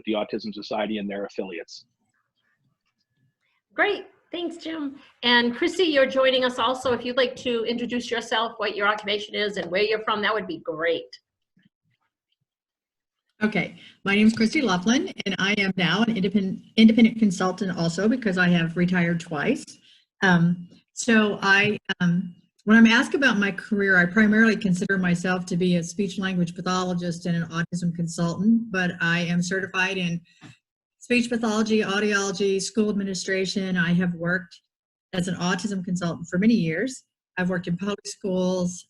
the Autism Society and their affiliates. Great. Thanks, Jim. And Kristie, you're joining us also. If you'd like to introduce yourself, what your occupation is, and where you're from, that would be great. Okay, my name is Kristie Lofland, and I am now an independent consultant also because I have retired twice. When I'm asked about my career, I primarily consider myself to be a speech language pathologist and an autism consultant, but I am certified in speech pathology, audiology, school administration. I have worked as an autism consultant for many years. I've worked in public schools,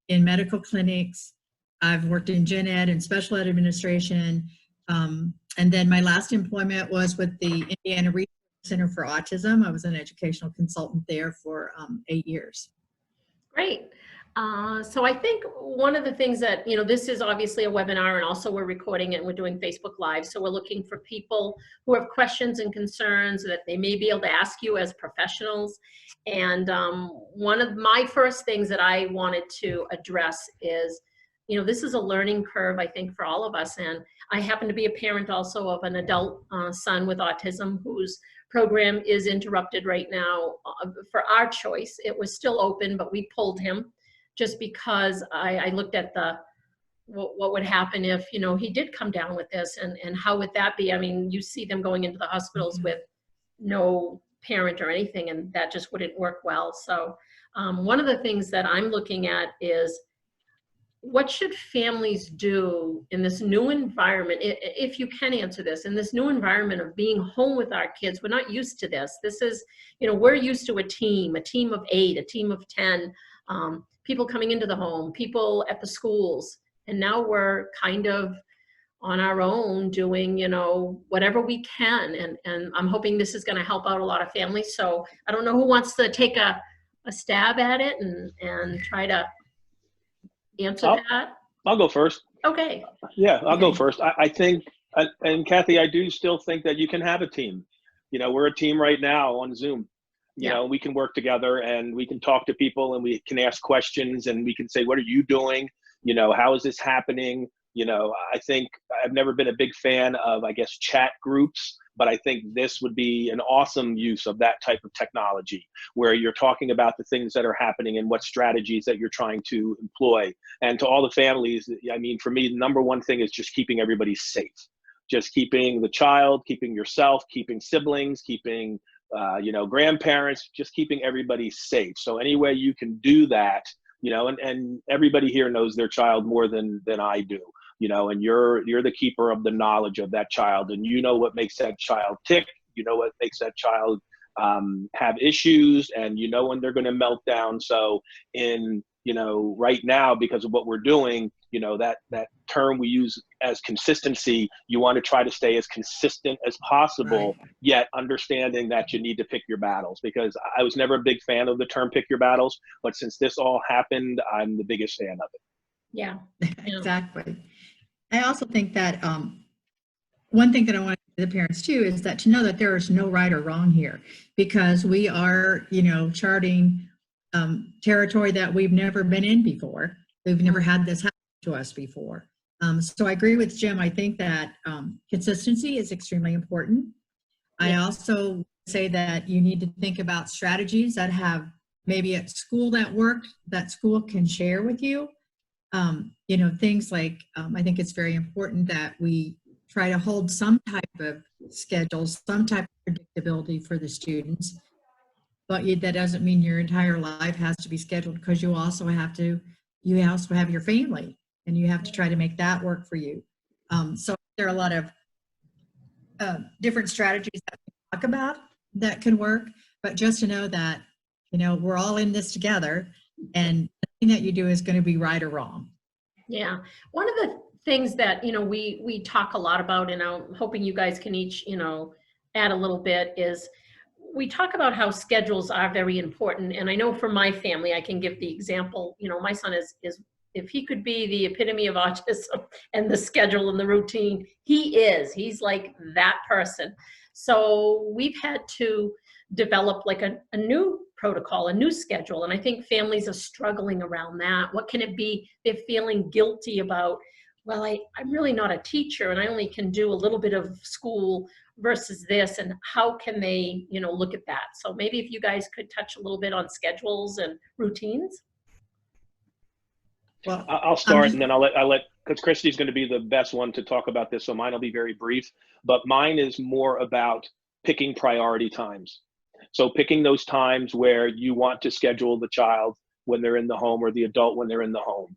in medical clinics. I've worked in gen ed and special ed administration. And then my last employment was with the Indiana Research Center for Autism. I was an educational consultant there for 8 years. Great. So I think one of the things that, this is obviously a webinar, and also we're recording it and we're doing Facebook Live. So we're looking for people who have questions and concerns that they may be able to ask you as professionals. And one of my first things that I wanted to address is, this is a learning curve, I think, for all of us. And I happen to be a parent also of an adult son with autism whose program is interrupted right now for our choice. It was still open, but we pulled him just because I looked at what would happen if, he did come down with this, and how would that be? I mean, you see them going into the hospitals with no parent or anything, and that just wouldn't work well. So one of the things that I'm looking at is, what should families do in this new environment, if you can answer this, in this new environment of being home with our kids? We're not used to this. This is, we're used to a team of 8, a team of 10, people coming into the home, people at the schools, and now we're kind of on our own doing, whatever we can. And I'm hoping this is going to help out a lot of families. So I don't know who wants to take a stab at it and try to answer that. I'll go first. Okay. Yeah, I'll go first. I think, and Cathy, I do still think that you can have a team. We're a team right now on Zoom. We can work together and we can talk to people and we can ask questions and we can say, what are you doing? How is this happening? I think I've never been a big fan of, chat groups, but I think this would be an awesome use of that type of technology where you're talking about the things that are happening and what strategies that you're trying to employ. And to all the families, for me, the number one thing is just keeping everybody safe. Just keeping the child, keeping yourself, keeping siblings, keeping grandparents, just keeping everybody safe. So any way you can do that, and everybody here knows their child more than I do. And you're the keeper of the knowledge of that child, and what makes that child tick, what makes that child have issues, and when they're going to melt down. So right now, because of what we're doing, that term we use as consistency, you want to try to stay as consistent as possible, right, yet understanding that you need to pick your battles, because I was never a big fan of the term pick your battles, but since this all happened, I'm the biggest fan of it. Yeah. Exactly. I also think that one thing that I want to say to the parents too is that to know that there is no right or wrong here, because we are, charting territory that we've never been in before. We've never had this happen to us before. So I agree with Jim. I think that consistency is extremely important. I also say that you need to think about strategies that have maybe at school that work, that school can share with you. Things like, I think it's very important that we try to hold some type of schedule, some type of predictability for the students. But that doesn't mean your entire life has to be scheduled, because you also have your family, and you have to try to make that work for you. So there are a lot of different strategies that we talk about that can work, but just to know that, we're all in this together, and nothing that you do is going to be right or wrong. Yeah. One of the things that, we talk a lot about, and I'm hoping you guys can each, add a little bit, is we talk about how schedules are very important. And I know for my family, I can give the example, my son is if he could be the epitome of autism and the schedule and the routine, he's like that person. So we've had to develop like a new protocol, a new schedule. And I think families are struggling around that. What can it be? They're feeling guilty about well, I'm really not a teacher and I only can do a little bit of school versus this, and how can they, look at that? So maybe if you guys could touch a little bit on schedules and routines. Well, I'll start, and then I'll let, because Kristie's going to be the best one to talk about this, so mine will be very brief. But mine is more about picking priority times. So picking those times where you want to schedule the child when they're in the home, or the adult when they're in the home.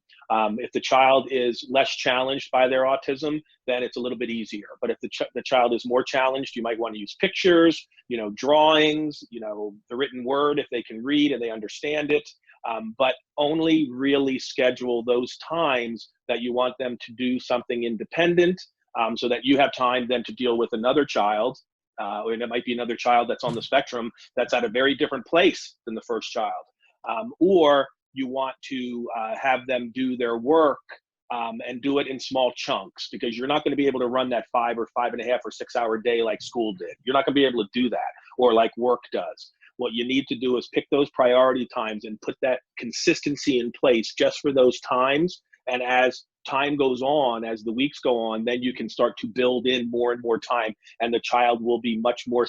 If the child is less challenged by their autism, then it's a little bit easier. But if the child is more challenged, you might want to use pictures, drawings, the written word if they can read and they understand it. But only really schedule those times that you want them to do something independent, so that you have time then to deal with another child. And it might be another child that's on the spectrum that's at a very different place than the first child. Or you want to have them do their work and do it in small chunks, because you're not going to be able to run that 5 or 5.5 or 6 hour day like school did. You're not going to be able to do that, or like work does. What you need to do is pick those priority times and put that consistency in place just for those times. And as time goes on, as the weeks go on, then you can start to build in more and more time, and the child will be much more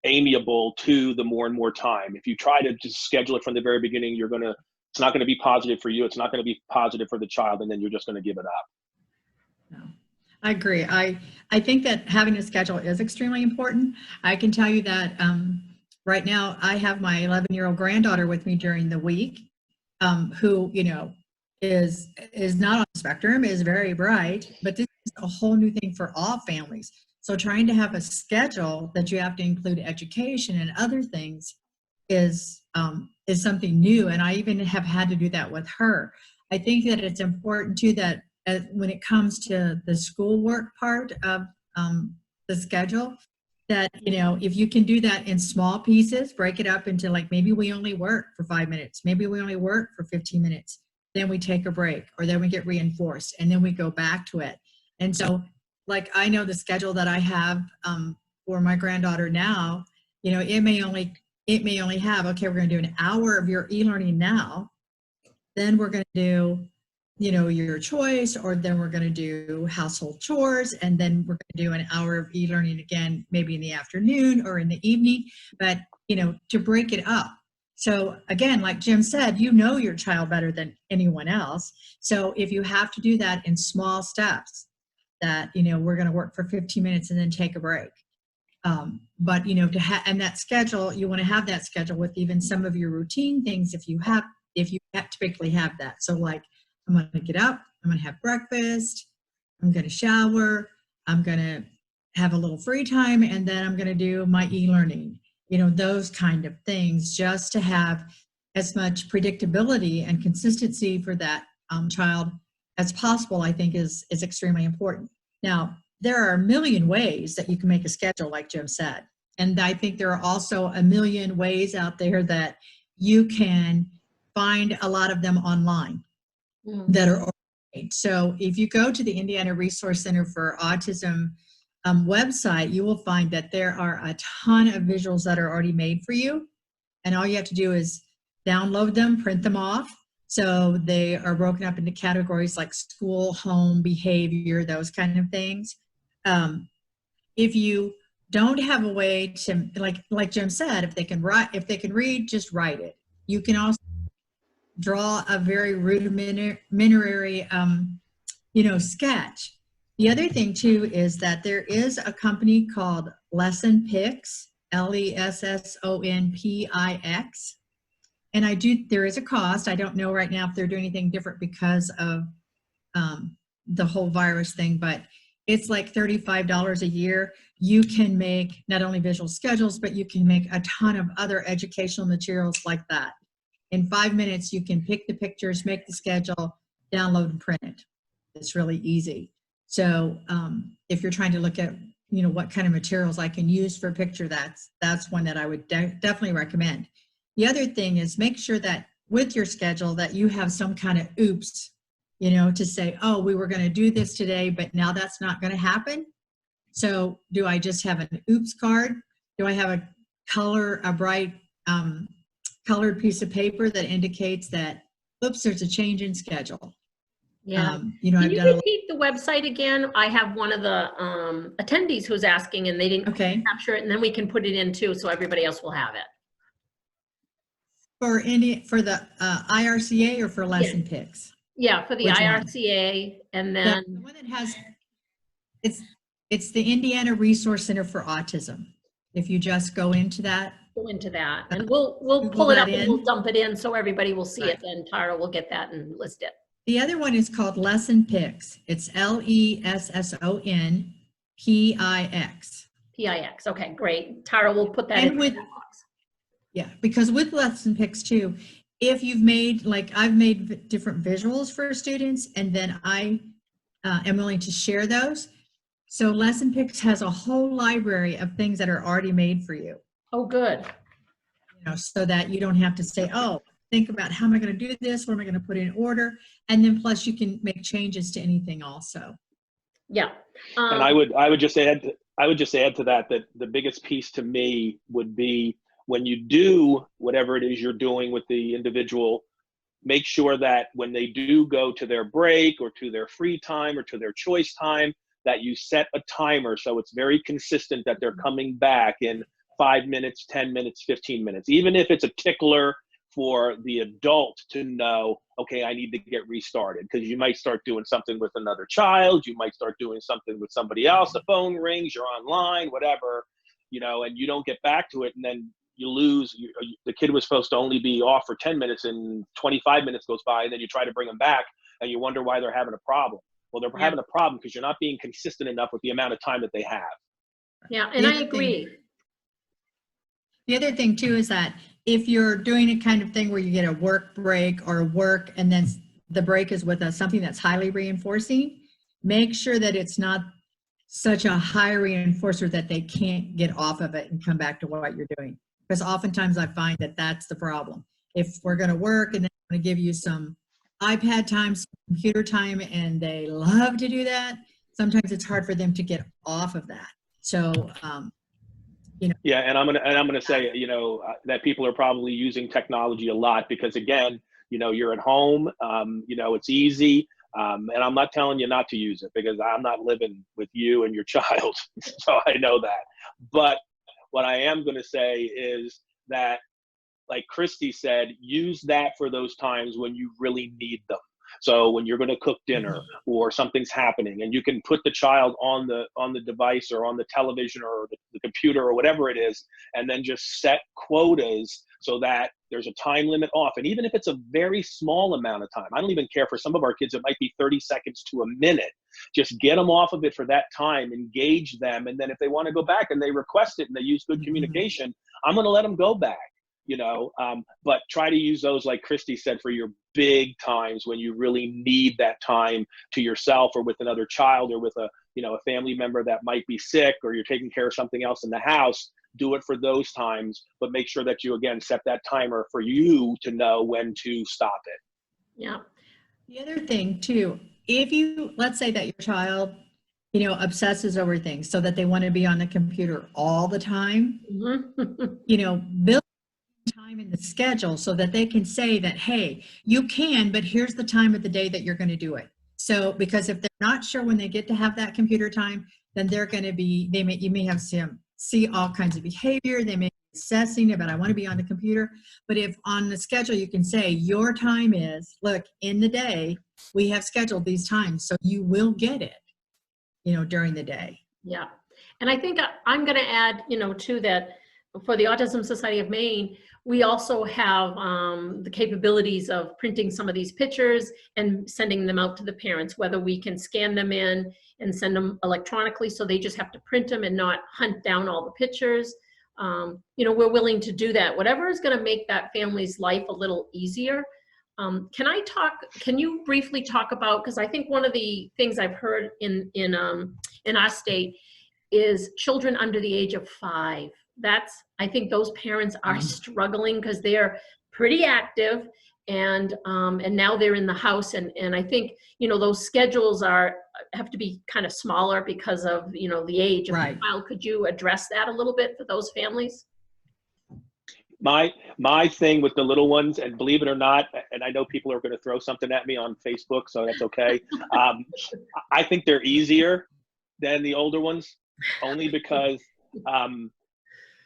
amiable to the more and more time. If you try to just schedule it from the very beginning, it's not going to be positive for you. It's not going to be positive for the child, and then you're just going to give it up. No, I agree. I think that having a schedule is extremely important. I can tell you that right now I have my 11-year-old granddaughter with me during the week, who is not on the spectrum, is very bright, but this is a whole new thing for all families. So trying to have a schedule that you have to include education and other things is something new. And I even have had to do that with her. I think that it's important too that when it comes to the schoolwork part of the schedule, that, if you can do that in small pieces, break it up into, like, maybe we only work for 5 minutes, maybe we only work for 15 minutes, then we take a break, or then we get reinforced, and then we go back to it. And so, like, I know the schedule that I have for my granddaughter now, it may only have, okay, we're going to do an hour of your e-learning now, then we're going to do, your choice, or then we're going to do household chores, and then we're going to do an hour of e-learning again, maybe in the afternoon or in the evening, but, to break it up. So again, like Jim said, your child better than anyone else. So if you have to do that in small steps, that, we're going to work for 15 minutes and then take a break. But, and that schedule, you want to have that schedule with even some of your routine things if you typically have that. So, like, I'm going to get up, I'm going to have breakfast, I'm going to shower, I'm going to have a little free time, and then I'm going to do my e-learning, those kind of things, just to have as much predictability and consistency for that child as possible, I think is extremely important. Now, there are a million ways that you can make a schedule, like Jim said. And I think there are also a million ways out there that you can find, a lot of them online that are already made. So if you go to the Indiana Resource Center for Autism website, you will find that there are a ton of visuals that are already made for you. And all you have to do is download them, print them off. So they are broken up into categories like school, home, behavior, those kind of things. If you don't have a way to, like Jim said, if they can read, just write it. You can also draw a very rudimentary, sketch. The other thing too is that there is a company called Lesson Pix, LESSONPIX. And there is a cost. I don't know right now if they're doing anything different because of the whole virus thing, but it's like $35 a year. You can make not only visual schedules, but you can make a ton of other educational materials like that. In 5 minutes, you can pick the pictures, make the schedule, download and print it. It's really easy. So if you're trying to look at, what kind of materials I can use for a picture, that's one that I would definitely recommend. The other thing is make sure that with your schedule that you have some kind of oops, to say, oh, we were going to do this today, but now that's not going to happen. So do I just have an oops card? Do I have a bright colored piece of paper that indicates that, oops, there's a change in schedule? Yeah. You know, Can I've you done a lot. repeat the website again? I have one of the attendees who's asking and they didn't Okay. capture it, and then we can put it in too, so everybody else will have it. For the IRCA or for lesson picks? Yeah, for the Which one? IRCA, and then The one that has, it's the Indiana Resource Center for Autism. If you just go into that. go into that, and we'll Google pull it that up and we'll in. dump it in so everybody will see Right. it. Then Tara will get that and list it. The other one is called Lesson Picks. It's LESSON PIX. PIX. Okay, great. Tara will put that And in with, the box. yeah, because with Lesson Picks too, if you've made, like I've made different visuals for students, and then I am willing to share those. So Lesson Picks has a whole library of things that are already made for you. Oh, good. You know, so that you don't have to say, oh, think about how am I going to do this? What am I going to put in order? And then plus you can make changes to anything also. Yeah. And I would just add to that the biggest piece to me would be when you do whatever it is you're doing with the individual, make sure that when they do go to their break or to their free time or to their choice time, that you set a timer so it's very consistent that they're coming back in 5 minutes, 10 minutes, 15 minutes, even if it's a tickler for the adult to know, okay, I need to get restarted, because you might start doing something with another child, you might start doing something with somebody else, the phone rings, you're online, whatever, you know, and you don't get back to it, and then you lose, the kid was supposed to only be off for 10 minutes and 25 minutes goes by, and then you try to bring them back and you wonder why they're having a problem. Well, they're having a problem because you're not being consistent enough with the amount of time that they have. Yeah, and I agree. The other thing too is that if you're doing a kind of thing where you get a work break or work and then the break is with something that's highly reinforcing, make sure that it's not such a high reinforcer that they can't get off of it and come back to what you're doing. Because oftentimes I find that that's the problem. If we're going to work and then I'm going to give you some iPad time, some computer time, and they love to do that, sometimes it's hard for them to get off of that. So, you know. Yeah, and I'm gonna say, you know, that people are probably using technology a lot because, again, you know, you're at home, you know, it's easy, and I'm not telling you not to use it because I'm not living with you and your child, so I know that. But what I am gonna say is that, like Kristie said, use that for those times when you really need them. So when you're going to cook dinner or something's happening, and you can put the child on the device or on the television or the computer or whatever it is, and then just set quotas so that there's a time limit off. And even if it's a very small amount of time, I don't even care, for some of our kids, it might be 30 seconds to a minute. Just get them off of it for that time, engage them. And then if they want to go back and they request it and they use good communication, I'm going to let them go back. You know, but try to use those, like Kristie said, for your big times when you really need that time to yourself or with another child or with a, you know, a family member that might be sick, or you're taking care of something else in the house. Do it for those times, but make sure that you, again, set that timer for you to know when to stop it. Yeah. The other thing too, if you, let's say that your child, you know, obsesses over things so that they want to be on the computer all the time, you know, build time in the schedule so that they can say that, hey, you can, but here's the time of the day that you're going to do it. So, because if they're not sure when they get to have that computer time, then they're going to be, you may have see all kinds of behavior. They may be assessing about, I want to be on the computer. But if on the schedule, you can say your time is, look, in the day, we have scheduled these times, so you will get it, you know, during the day. Yeah. And I think I'm going to add, you know, to that, for the Autism Society of Maine, we also have the capabilities of printing some of these pictures and sending them out to the parents, whether we can scan them in and send them electronically so they just have to print them and not hunt down all the pictures. You know, we're willing to do that. Whatever is going to make that family's life a little easier. Can you briefly talk about, because I think one of the things I've heard in our state is children under the age of 5. I think those parents are struggling because they're pretty active and now they're in the house, and I think, you know, those schedules have to be kind of smaller because of, you know, the age of the child. Could you address that a little bit for those families? My thing with the little ones, and believe it or not, and I know people are going to throw something at me on Facebook, so that's okay. I think they're easier than the older ones, only because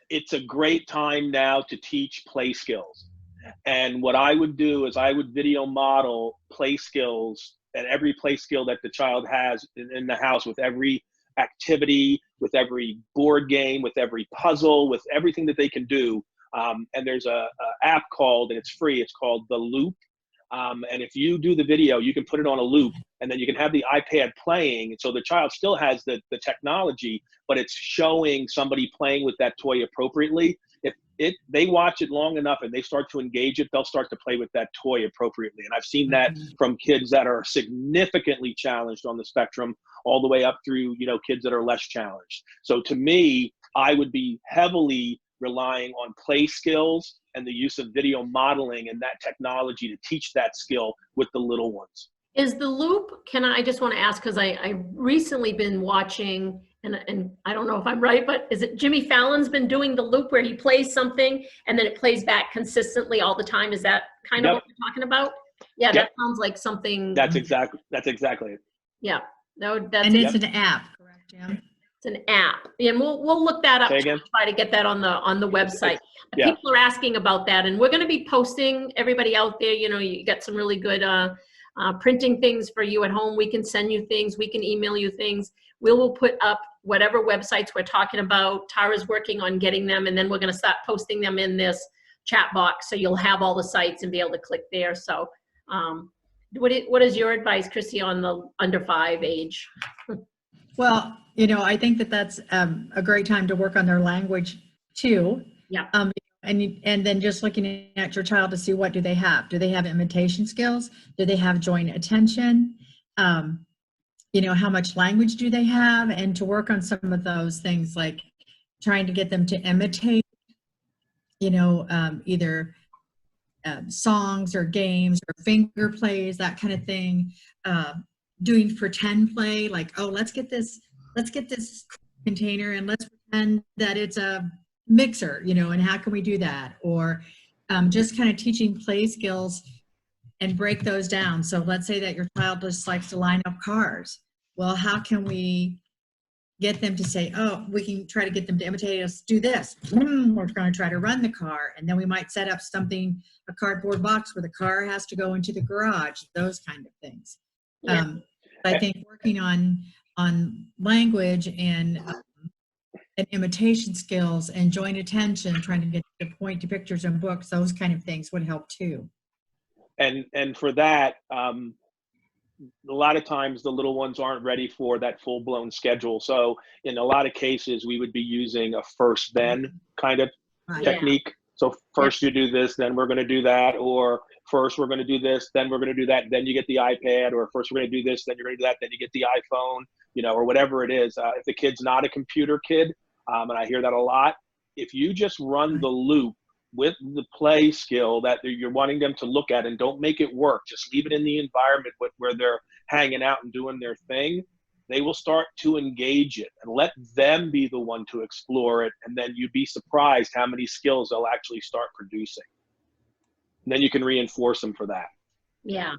it's a great time now to teach play skills. And what I would do is I would video model play skills, and every play skill that the child has in the house, with every activity, with every board game, with every puzzle, with everything that they can do. And there's a app called, and it's free, it's called The Loop. And if you do the video, you can put it on a loop, and then you can have the iPad playing. So the child still has the technology, but it's showing somebody playing with that toy appropriately. If they watch it long enough and they start to engage it, they'll start to play with that toy appropriately. And I've seen that from kids that are significantly challenged on the spectrum, all the way up through, kids that are less challenged. So to me, I would be heavily relying on play skills and the use of video modeling and that technology to teach that skill with the little ones. Is the loop, I just want to ask, because I recently been watching, and I don't know if I'm right, but is it Jimmy Fallon's been doing the loop where he plays something and then it plays back consistently all the time? Is that kind of what we're talking about? Yeah, that sounds like something. That's exactly it. Yeah. And it's an app, correct, Jim? It's an app. And we'll look that up, try to get that on the website. People are asking about that, and we're going to be posting, everybody out there, you got some really good printing things for you at home. We can send you things, we can email you things. We will put up whatever websites we're talking about. Tara's working on getting them, and then we're going to start posting them in this chat box, so you'll have all the sites and be able to click there. So what is your advice, Kristie, on the under 5 age? Well, I think that's a great time to work on their language too. Yeah. And then just looking at your child to see, what do they have? Do they have imitation skills? Do they have joint attention? How much language do they have? And to work on some of those things, like trying to get them to imitate, either songs or games or finger plays, that kind of thing. Doing pretend play, like, oh, let's get this container and let's pretend that it's a mixer, and how can we do that? Or just kind of teaching play skills and break those down. So let's say that your child just likes to line up cars. Well, how can we get them to say, oh, we can try to get them to imitate us, do this. We're going to try to run the car. And then we might set up something, a cardboard box where the car has to go into the garage, those kind of things. Yeah. I think working on language and imitation skills and joint attention, trying to get to point to pictures and books, those kind of things would help too. And for that, a lot of times the little ones aren't ready for that full-blown schedule. So in a lot of cases, we would be using a first then kind of technique. So first you do this, then we're going to do that, or first we're going to do this, then we're going to do that, then you get the iPad, or first we're going to do this, then you're going to do that, then you get the iPhone, or whatever it is. If the kid's not a computer kid, and I hear that a lot, if you just run the loop with the play skill that you're wanting them to look at, and don't make it work, just leave it in the environment where they're hanging out and doing their thing, they will start to engage it, and let them be the one to explore it. And then you'd be surprised how many skills they'll actually start producing. And then you can reinforce them for that. Yeah.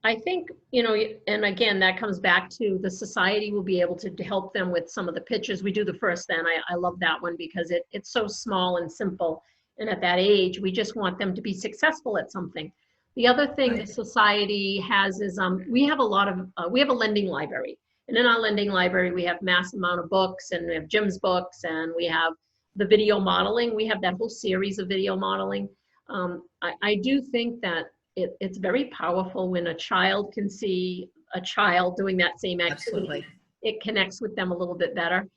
I think, and again, that comes back to the society will be able to help them with some of the pictures. We do the first then. I love that one because it's so small and simple. And at that age, we just want them to be successful at something. The other thing the society has is we have a lending library. And in our lending library, we have mass amount of books, and we have Jim's books, and we have the video modeling. We have that whole series of video modeling. I do think that it's very powerful when a child can see a child doing that same activity. Absolutely. It connects with them a little bit better.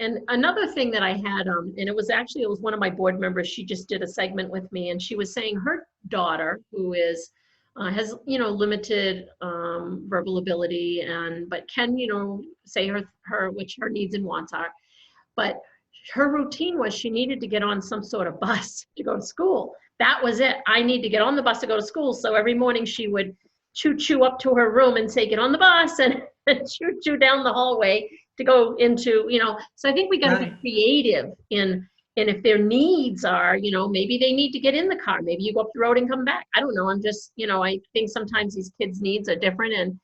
And another thing that I had, and it was one of my board members, she just did a segment with me, and she was saying her daughter, who is, has, limited verbal ability, but can, say which her needs and wants are. But her routine was she needed to get on some sort of bus to go to school. That was it. I need to get on the bus to go to school. So every morning she would choo-choo up to her room and say, get on the bus, and choo-choo down the hallway to go into, so I think we got to be creative in And if their needs are, you know, maybe they need to get in the car, maybe you go up the road and come back. I don't know. I'm just, you know, I think sometimes these kids' needs are different, and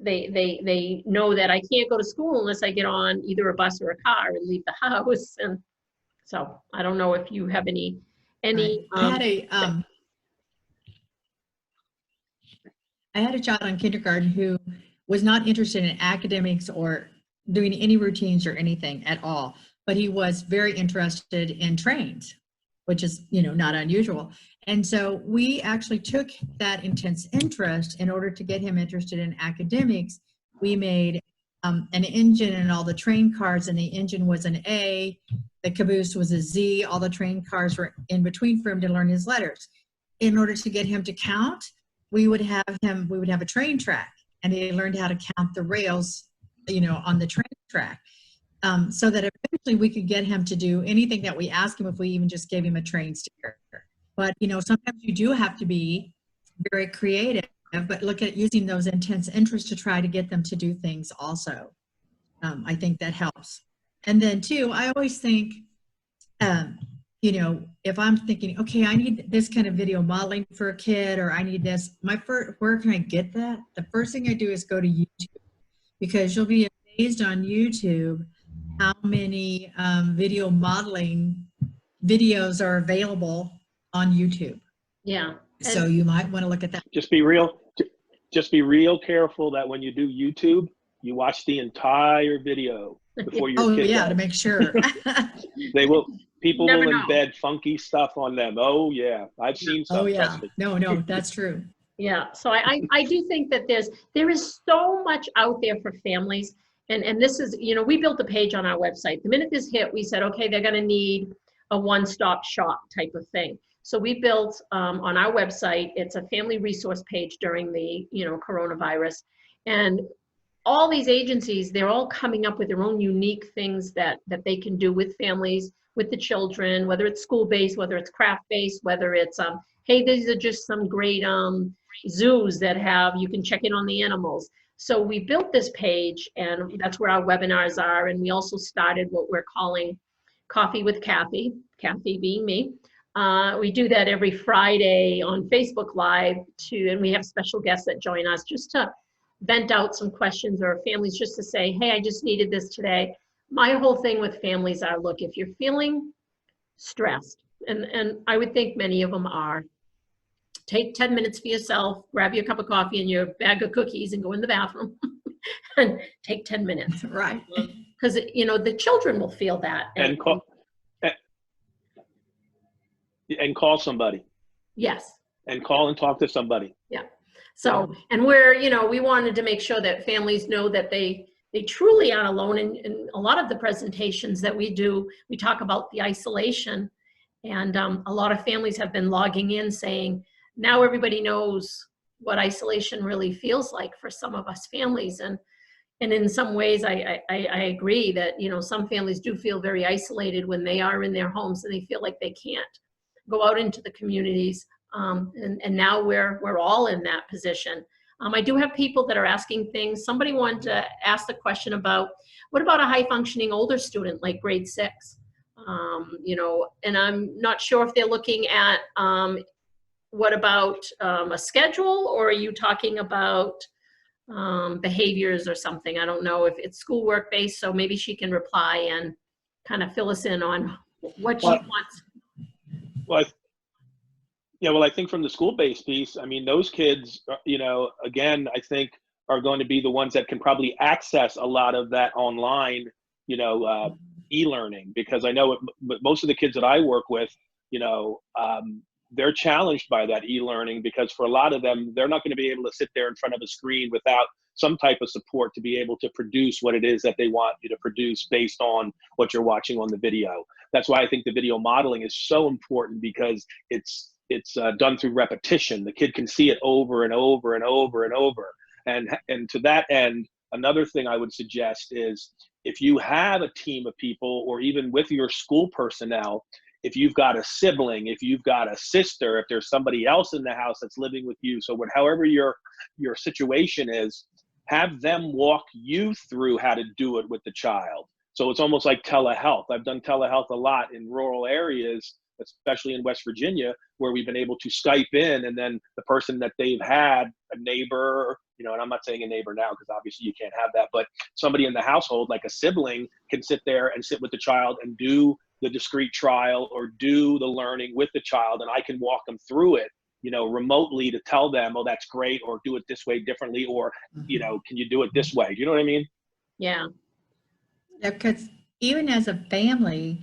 they know that I can't go to school unless I get on either a bus or a car and leave the house. And so I don't know if you have any. I had a child in kindergarten who was not interested in academics or doing any routines or anything at all, but he was very interested in trains, which is, you know, not unusual. And so we actually took that intense interest in order to get him interested in academics. We made an engine and all the train cars, and the engine was an A, the caboose was a Z, all the train cars were in between for him to learn his letters. In order to get him to count, we would have a train track, and he learned how to count the rails, you know, on the train track. So that eventually we could get him to do anything that we asked him if we even just gave him a train sticker. But, you know, sometimes you do have to be very creative, but look at using those intense interests to try to get them to do things also. I think that helps. And then too, I always think, you know, if I'm thinking, okay, I need this kind of video modeling for a kid, or I need this, where can I get that? The first thing I do is go to YouTube, because you'll be amazed on YouTube how many video modeling videos are available on YouTube. Yeah. So you might want to look at that. Just be real careful that when you do YouTube, you watch the entire video before your kid does. To make sure. People Never will know. embed funky stuff on them. Oh yeah, I've seen some. Oh yeah, no, that's true. Yeah, so I do think that there is so much out there for families, and this is, you know, we built a page on our website. The minute this hit, we said, okay, they're going to need a one-stop shop type of thing. So we built on our website, it's a family resource page during the, you know, coronavirus, and all these agencies, they're all coming up with their own unique things that they can do with families, with the children, whether it's school-based, whether it's craft-based, whether it's, hey, these are just some great zoos that have, you can check in on the animals. So we built this page, and that's where our webinars are. And we also started what we're calling Coffee with Cathy, Cathy being me. We do that every Friday on Facebook Live and we have special guests that join us just to vent out some questions, or families just to say, hey, I just needed this today. My whole thing with families are, look, if you're feeling stressed, and I would think many of them are, take 10 minutes for yourself, grab your cup of coffee and your bag of cookies and go in the bathroom and take 10 minutes. Right. Because, you know, the children will feel that. And call somebody. Yes. And call and talk to somebody. Yeah. So, and we wanted to make sure that families know that they truly aren't alone. In a lot of the presentations that we do, we talk about the isolation, and a lot of families have been logging in saying, now everybody knows what isolation really feels like for some of us families. And in some ways, I agree that, you know, some families do feel very isolated when they are in their homes and they feel like they can't go out into the communities. And now we're all in that position. I do have people that are asking things. Somebody wanted to ask the question about, what about a high functioning older student like grade 6? You know, and I'm not sure if they're looking at, what about a schedule, or are you talking about behaviors or something? I don't know if it's schoolwork based, so maybe she can reply and kind of fill us in on what she wants. Well, I think from the school-based piece, I mean, those kids, you know, again, I think are going to be the ones that can probably access a lot of that online, you know, e-learning, because I know most of the kids that I work with, you know, they're challenged by that e-learning, because for a lot of them, they're not going to be able to sit there in front of a screen without some type of support to be able to produce what it is that they want you to produce based on what you're watching on the video. That's why I think the video modeling is so important, because it's done through repetition. The kid can see it over and over and over and over. And to that end, another thing I would suggest is, if you have a team of people, or even with your school personnel, if you've got a sibling, if you've got a sister, if there's somebody else in the house that's living with you, so however your situation is, have them walk you through how to do it with the child. So it's almost like telehealth. I've done telehealth a lot in rural areas, especially in West Virginia, where we've been able to Skype in, and then the person that they've had, a neighbor, you know, and I'm not saying a neighbor now because obviously you can't have that, but somebody in the household, like a sibling, can sit there and sit with the child and do the discrete trial or do the learning with the child, and I can walk them through it, you know, remotely, to tell them, oh, that's great, or do it this way differently, or, you know, can you do it this way? Do you know what I mean? Yeah. Because even as a family,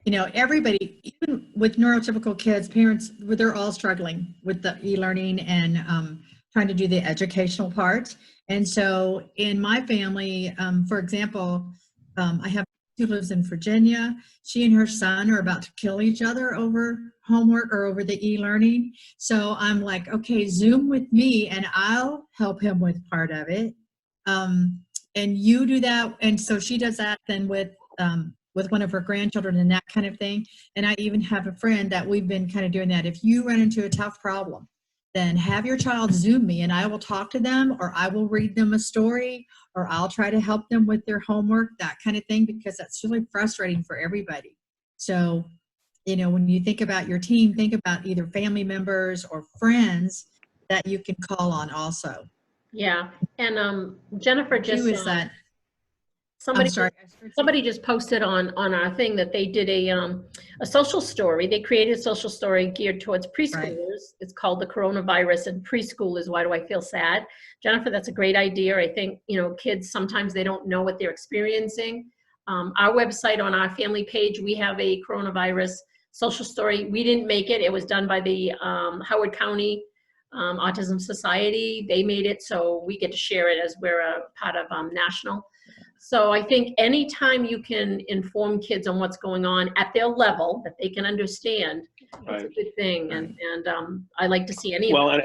you know, everybody, even with neurotypical kids, parents, they're all struggling with the e-learning and trying to do the educational part. And so in my family, for example, I have who lives in Virginia. She and her son are about to kill each other over homework or over the e-learning. So I'm like, okay, Zoom with me and I'll help him with part of it. And you do that. And so she does that then with one of her grandchildren and that kind of thing. And I even have a friend that we've been kind of doing that. If you run into a tough problem, then have your child Zoom me and I will talk to them, or I will read them a story, or I'll try to help them with their homework, that kind of thing, because that's really frustrating for everybody. So, you know, when you think about your team, think about either family members or friends that you can call on also. Yeah. And Jennifer just, somebody just posted on our thing that they did a social story. They created a social story geared towards preschoolers. Right. It's called The Coronavirus and Preschoolers, Why Do I Feel Sad? Jennifer, that's a great idea. I think, you know, kids, sometimes they don't know what they're experiencing. Our website, on our family page, we have a coronavirus social story. We didn't make it. It was done by the Howard County Autism Society. They made it, so we get to share it as we're a part of national. So I think anytime you can inform kids on what's going on at their level that they can understand, it's a good thing. And I like to see any. Well,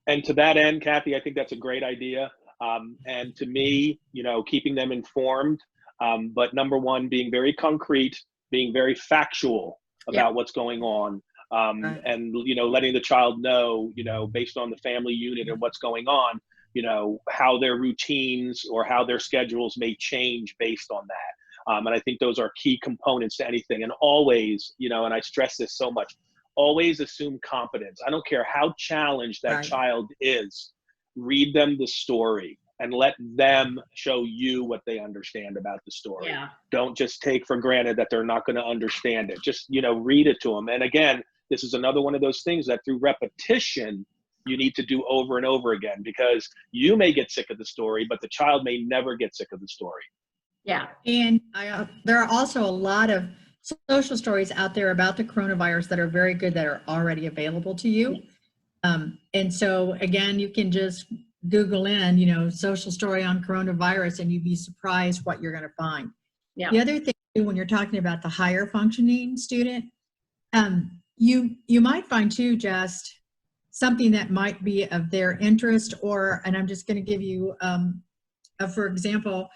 and to that end, Kathy, I think that's a great idea. And to me, you know, keeping them informed, but number one, being very concrete, being very factual about what's going on. And, you know, letting the child know, you know, based on the family unit and what's going on, you know, how their routines or how their schedules may change based on that. And I think those are key components to anything. And always, you know, and I stress this so much, always assume competence. I don't care how challenged that child is, read them the story and let them show you what they understand about the story. Yeah. Don't just take for granted that they're not going to understand it. Just, you know, read it to them. And again, this is another one of those things that through repetition, you need to do over and over again, because you may get sick of the story, but the child may never get sick of the story. Yeah. And there are also a lot of social stories out there about the coronavirus that are very good, that are already available to you. And so again, you can just Google in, you know, social story on coronavirus, and you'd be surprised what you're going to find. Yeah. The other thing, when you're talking about the higher functioning student, you might find too, just something that might be of their interest, or, and I'm just going to give you, for example,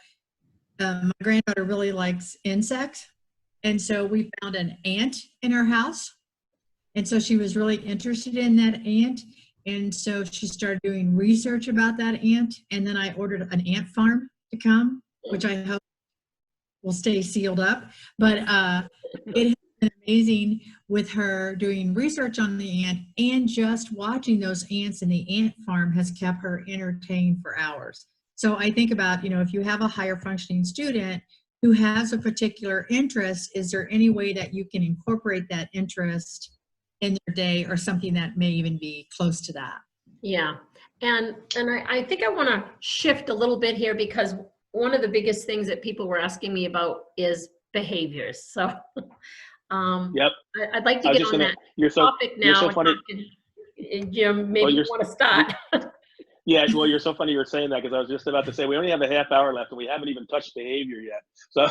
my granddaughter really likes insects. And so we found an ant in our house. And so she was really interested in that ant. And so she started doing research about that ant. And then I ordered an ant farm to come, which I hope will stay sealed up. But it has been amazing with her doing research on the ant, and just watching those ants in the ant farm has kept her entertained for hours. So I think about, you know, if you have a higher functioning student who has a particular interest, is there any way that you can incorporate that interest in their day, or something that may even be close to that? Yeah. And I think I want to shift a little bit here, because one of the biggest things that people were asking me about is behaviors. So yep. I'd like to get on that topic now. You're so funny. Jim, maybe you want to start. Yeah, well, you're so funny you're saying that, because I was just about to say we only have a half hour left and we haven't even touched behavior yet. So,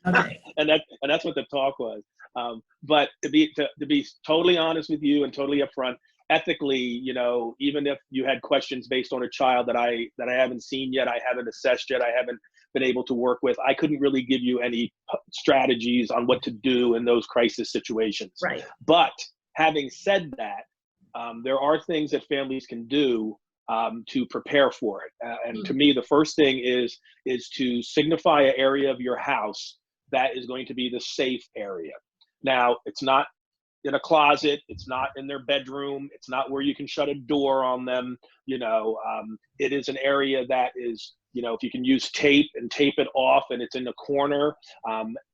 okay. and that's what the talk was. But to be totally honest with you and totally upfront, ethically, you know, even if you had questions based on a child that I haven't seen yet, I haven't assessed yet, I haven't been able to work with, I couldn't really give you any strategies on what to do in those crisis situations. Right. But having said that, there are things that families can do to prepare for it. And to me, the first thing is to signify an area of your house that is going to be the safe area. Now, it's not in a closet, it's not in their bedroom, it's not where you can shut a door on them. It is an area that is, if you can use tape and tape it off and it's in the corner,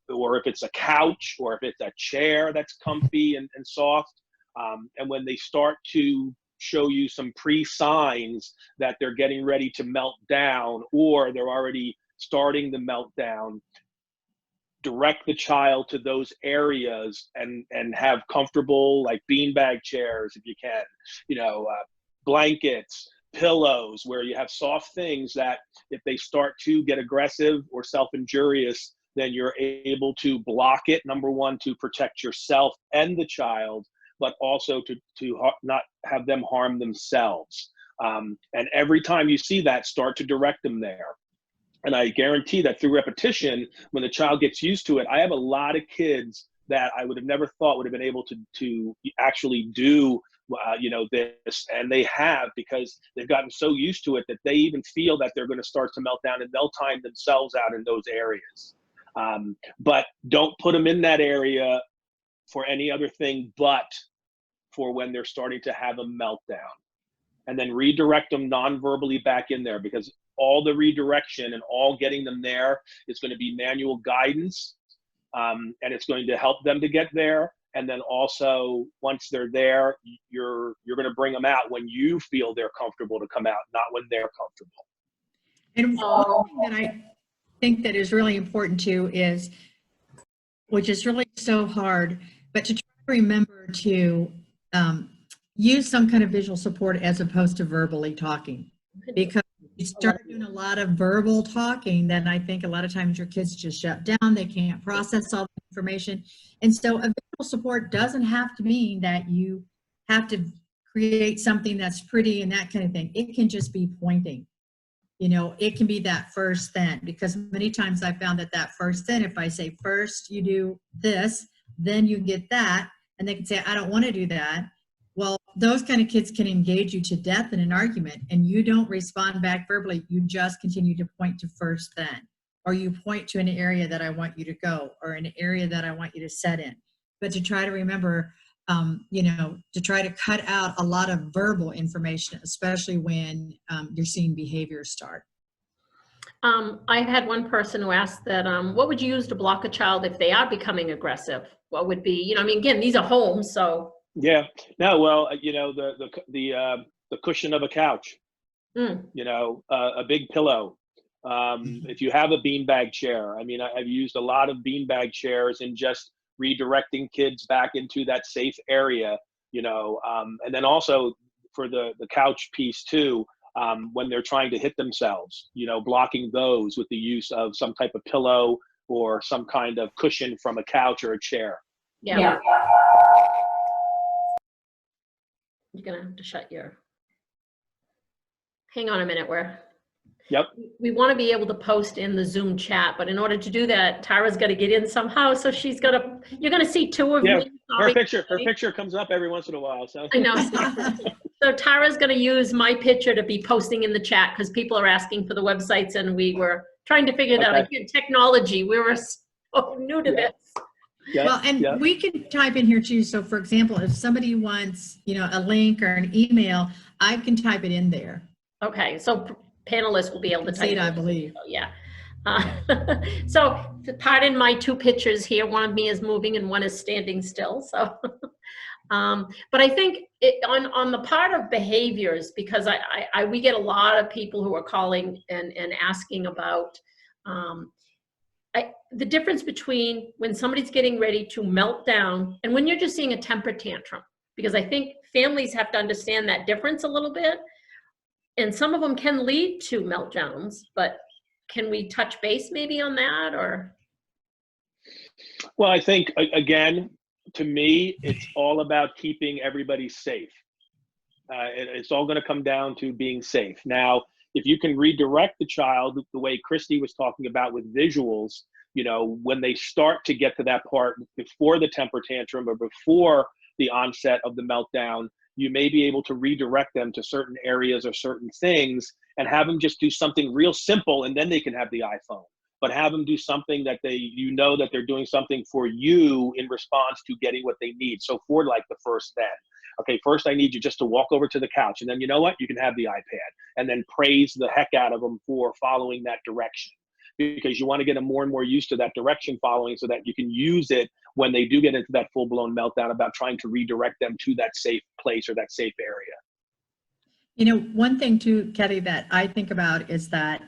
or if it's a couch, or if it's a chair that's comfy and soft. And when they start to show you some pre-signs that they're getting ready to melt down, or they're already starting the meltdown, direct the child to those areas and have comfortable, like beanbag chairs if you can, blankets, pillows, where you have soft things that if they start to get aggressive or self-injurious, then you're able to block it, number one, to protect yourself and the child, but also to not have them harm themselves. And every time you see that, start to direct them there. And I guarantee that through repetition, when the child gets used to it, I have a lot of kids that I would have never thought would have been able to actually do this, and they have, because they've gotten so used to it that they even feel that they're going to start to melt down, and they'll time themselves out in those areas. But don't put them in that area for any other thing but for when they're starting to have a meltdown. And then redirect them non-verbally back in there, because all the redirection and all getting them there is going to be manual guidance, and it's going to help them to get there. And then also, once they're there, you're going to bring them out when you feel they're comfortable to come out, not when they're comfortable. And one thing that I think that is really important too is, which is really so hard, but to try to remember to use some kind of visual support as opposed to verbally talking. Because you start doing a lot of verbal talking, then I think a lot of times your kids just shut down, they can't process all the information. And so a visual support doesn't have to mean that you have to create something that's pretty and that kind of thing. It can just be pointing. It can be that first then, because many times I found that first then, if I say first you do this, then you get that, and they can say, I don't want to do that. Well, those kind of kids can engage you to death in an argument, and you don't respond back verbally. You just continue to point to first then, or you point to an area that I want you to go, or an area that I want you to set in. But to try to remember, to try to cut out a lot of verbal information, especially when you're seeing behavior start. I had one person who asked that, what would you use to block a child if they are becoming aggressive? What would be, again, these are homes, so. Yeah, no, well, the cushion of a couch, a big pillow. If you have a beanbag chair, I've used a lot of beanbag chairs in just redirecting kids back into that safe area, and then also for the couch piece too, when they're trying to hit themselves, blocking those with the use of some type of pillow or some kind of cushion from a couch or a chair. Yeah. You're going to have to shut hang on a minute, Yep. We want to be able to post in the Zoom chat, but in order to do that, Tara's got to get in somehow. So you're going to see two of me. Her picture comes up every once in a while. So I know. So Tara's going to use my picture to be posting in the chat, because people are asking for the websites, and we were trying to figure that out. Again, technology, we were so new to this. Yeah. Well, and we can type in here too. So for example, if somebody wants, a link or an email, I can type it in there. Okay. So panelists will be able to type it, I believe. So, yeah. So pardon my two pictures here. One of me is moving and one is standing still. So, but I think on the part of behaviors, because we get a lot of people who are calling and asking about the difference between when somebody's getting ready to melt down and when you're just seeing a temper tantrum, because I think families have to understand that difference a little bit. And some of them can lead to meltdowns, but can we touch base maybe on that, or? Well, I think, again, to me, it's all about keeping everybody safe. It's all going to come down to being safe. Now, if you can redirect the child the way Kristie was talking about with visuals, when they start to get to that part before the temper tantrum or before the onset of the meltdown, you may be able to redirect them to certain areas or certain things and have them just do something real simple, and then they can have the iPhone. But have them do something that that they're doing something for you in response to getting what they need. So for like the first then, okay, first I need you just to walk over to the couch, and then you know what? You can have the iPad, and then praise the heck out of them for following that direction, because you want to get them more and more used to that direction following so that you can use it when they do get into that full-blown meltdown about trying to redirect them to that safe place or that safe area. You know, one thing too, Cathy, that I think about is that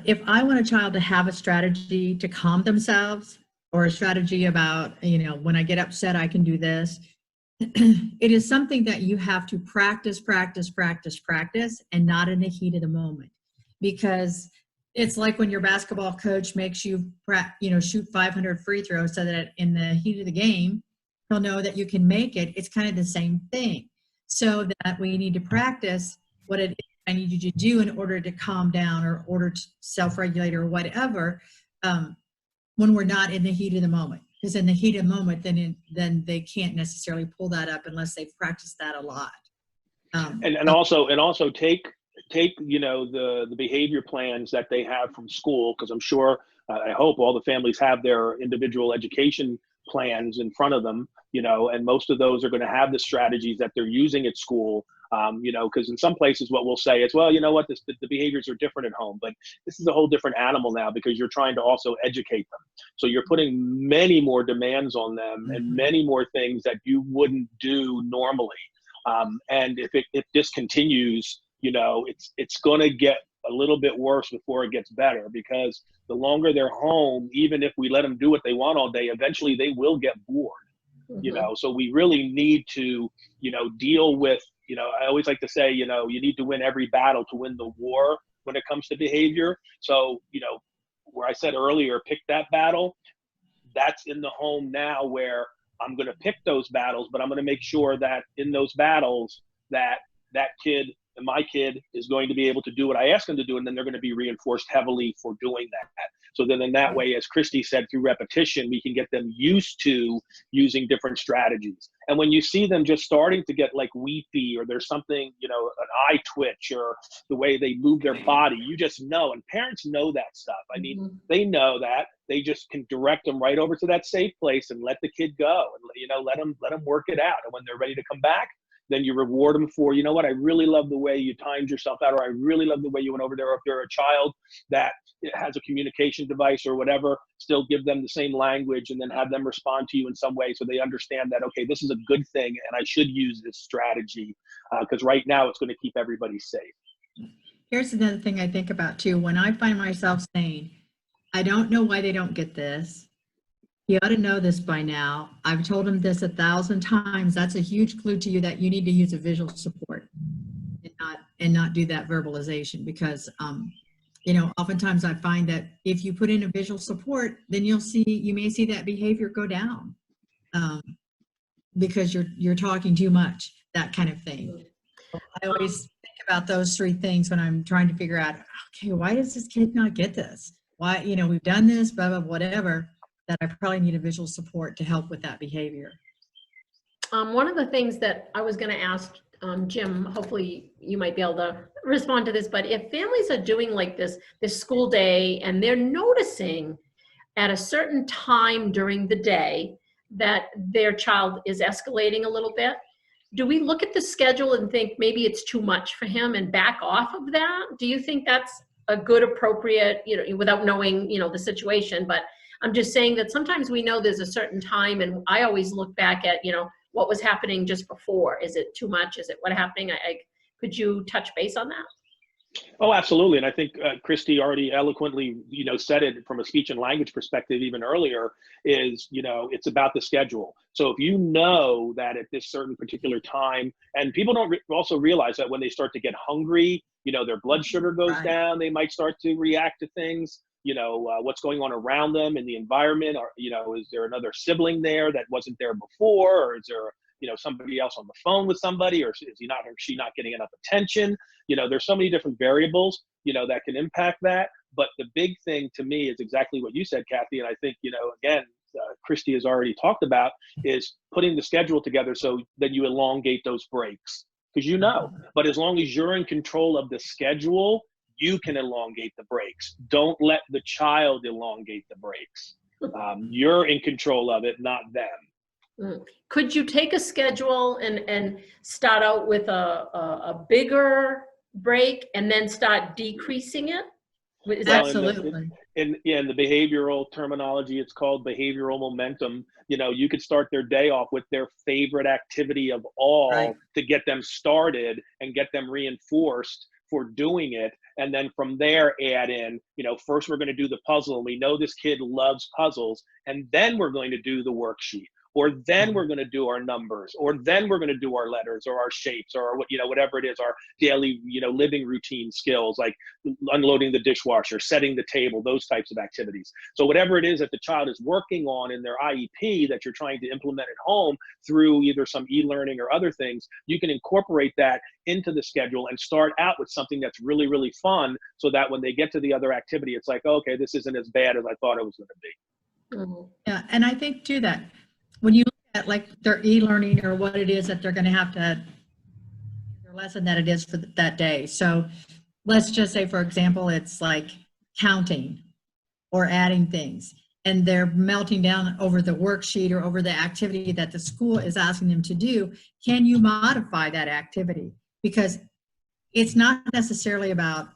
if I want a child to have a strategy to calm themselves, or a strategy about, you know, when I get upset, I can do this, it is something that you have to practice, and not in the heat of the moment. Because it's like when your basketball coach makes you, shoot 500 free throws so that in the heat of the game, he'll know that you can make it. It's kind of the same thing. So that we need to practice what it is I need you to do in order to calm down or order to self-regulate or whatever, when we're not in the heat of the moment. Because in the heat of the moment, then they can't necessarily pull that up unless they've practiced that a lot. And also take the behavior plans that they have from school, because I'm sure, I hope all the families have their individual education plans in front of them, and most of those are going to have the strategies that they're using at school. Because in some places what we'll say is, well, you know what, the behaviors are different at home, but this is a whole different animal now, because you're trying to also educate them. So you're putting many more demands on them and many more things that you wouldn't do normally. And if this continues, it's going to get a little bit worse before it gets better, because the longer they're home, even if we let them do what they want all day, eventually they will get bored. So we really need to, deal with, I always like to say, you need to win every battle to win the war when it comes to behavior. So, where I said earlier, pick that battle, that's in the home now, where I'm going to pick those battles, but I'm going to make sure that in those battles that kid and my kid is going to be able to do what I ask them to do, and then they're going to be reinforced heavily for doing that. So then in that way, as Kristie said, through repetition, we can get them used to using different strategies. And when you see them just starting to get like weepy, or there's something, an eye twitch, or the way they move their body, you just know, and parents know that stuff. I mean, they know that. They just can direct them right over to that safe place and let the kid go, and let them work it out. And when they're ready to come back, then you reward them for, I really love the way you timed yourself out, or I really love the way you went over there. Or if they're a child that has a communication device or whatever, still give them the same language, and then have them respond to you in some way so they understand that, okay, this is a good thing and I should use this strategy, because right now it's going to keep everybody safe. Here's another thing I think about too. When I find myself saying, I don't know why they don't get this. You ought to know this by now. I've told him this 1,000 times. That's a huge clue to you that you need to use a visual support and not do that verbalization, because oftentimes I find that if you put in a visual support, then you may see that behavior go down, because you're talking too much, that kind of thing. I always think about those three things when I'm trying to figure out, okay, why does this kid not get this? Why, we've done this, blah, blah, whatever, that I probably need a visual support to help with that behavior. One of the things that I was going to ask Jim, hopefully you might be able to respond to this, but if families are doing like this school day and they're noticing at a certain time during the day that their child is escalating a little bit, do we look at the schedule and think maybe it's too much for him and back off of that? Do you think that's a good, appropriate, without knowing, the situation? But I'm just saying that sometimes we know there's a certain time, and I always look back at, what was happening just before. Is it too much? Is it what happening? Could you touch base on that? Oh, absolutely. And I think Kristie already eloquently, said it from a speech and language perspective even earlier, is, it's about the schedule. So if you know that at this certain particular time, and people don't also realize that when they start to get hungry, their blood sugar goes down, they might start to react to things, what's going on around them in the environment, or, is there another sibling there that wasn't there before, or is there, somebody else on the phone with somebody, or is he not, or she not getting enough attention? There's so many different variables, that can impact that. But the big thing to me is exactly what you said, Cathy. And I think, again, Kristie has already talked about, is putting the schedule together so that you elongate those breaks. Because but as long as you're in control of the schedule, you can elongate the breaks. Don't let the child elongate the breaks. You're in control of it, not them. Could you take a schedule and start out with a bigger break and then start decreasing it? Absolutely. In the behavioral terminology, it's called behavioral momentum. You could start their day off with their favorite activity of all to get them started and get them reinforced for doing it. And then from there, add in, first we're going to do the puzzle. And we know this kid loves puzzles. And then we're going to do the worksheet. Or then we're going to do our numbers, or then we're going to do our letters or our shapes or whatever it is, our daily, living routine skills, like unloading the dishwasher, setting the table, those types of activities. So whatever it is that the child is working on in their IEP that you're trying to implement at home through either some e-learning or other things, you can incorporate that into the schedule and start out with something that's really, really fun, so that when they get to the other activity, it's like, okay, this isn't as bad as I thought it was going to be. Yeah, and I think too that when you look at like their e-learning or what it is that they're going to have to, their lesson that it is for that day. So let's just say, for example, it's like counting or adding things, and they're melting down over the worksheet or over the activity that the school is asking them to do. Can you modify that activity? Because it's not necessarily about